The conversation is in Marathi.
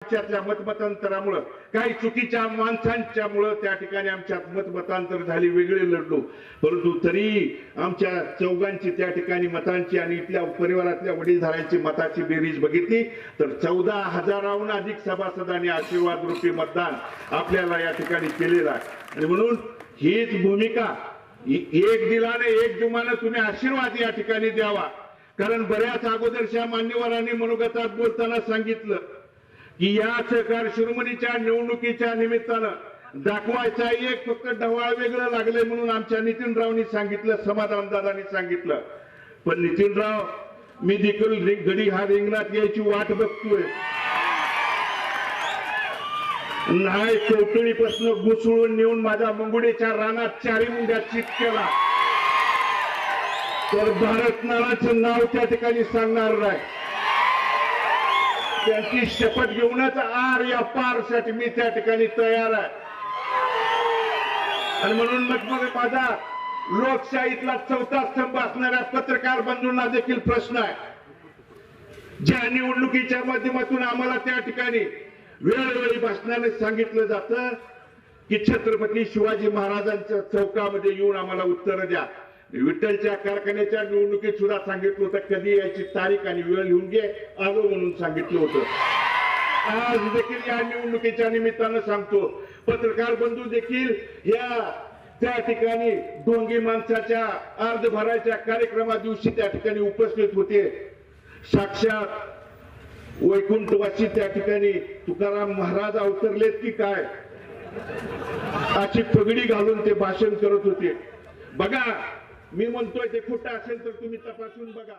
आमच्यातल्या मतमतांतरामुळे काही चुकीच्या माणसांच्यामुळे त्या ठिकाणी आमच्यात मतमतांतर झाली, वेगळे लढलो, परंतु तरी आमच्या चौघांची त्या ठिकाणी मतांची आणि इथल्या परिवारातल्या वडीलधाऱ्यांची मताची बेरीज बघितली तर 14,000हून अधिक सभासदांनी आशीर्वाद रूपी मतदान आपल्याला या ठिकाणी केलेलं आहे. आणि म्हणून हीच भूमिका एक दिलाने एक जुमाने तुम्ही आशीर्वाद या ठिकाणी द्यावा. कारण बऱ्याच अगोदरच्या मान्यवरांनी मनोगतात बोलताना सांगितलं की या सहकार शिरोमणीच्या निवडणुकीच्या निमित्तानं दाखवायचा एक फक्त ढवाळ वेगळं लागलंय म्हणून आमच्या नितीनरावनी सांगितलं, समाधानदादांनी सांगितलं. पण नितीनराव, मी देखील घडी हा रिंगणात यायची वाट बघतोय. नाही कौटळीपासून घुसळून नेऊन माझ्या मंगुडेच्या रानात 4 मुंड्या चित केला तर भारत नावाचं नाव त्या ठिकाणी सांगणार नाही. त्यांची शपथ घेऊनच आर या पारसाठी मी त्या ठिकाणी तयार आहे. आणि म्हणून मग माझा लोकशाहीतला 4था स्तंभ असणाऱ्या पत्रकार बंधूंना देखील प्रश्न आहे. ज्या निवडणुकीच्या माध्यमातून आम्हाला त्या ठिकाणी वेळोवेळी भाषणाने सांगितलं जातं की छत्रपती शिवाजी महाराजांच्या चौकामध्ये येऊन आम्हाला उत्तर द्या. विठ्ठलच्या कारखान्याच्या निवडणुकीत सुद्धा सांगितलं होतं कधी याची तारीख आणि वेळ लिहून घे, आलो म्हणून सांगितलं होतं. आज देखील या निवडणुकीच्या निमित्तानं सांगतो, पत्रकार बंधू देखील या त्या ठिकाणी डोंगी माणसाच्या अर्ज भरायच्या कार्यक्रमा दिवशी त्या ठिकाणी उपस्थित होते. साक्षात वैकुंठवासी त्या ठिकाणी तुकाराम महाराज अवतरलेत की काय अशी पगडी घालून ते भाषण करत होते. बघा, मी म्हणतोय ते खोटं असेल तर तुम्ही तपासून बघा.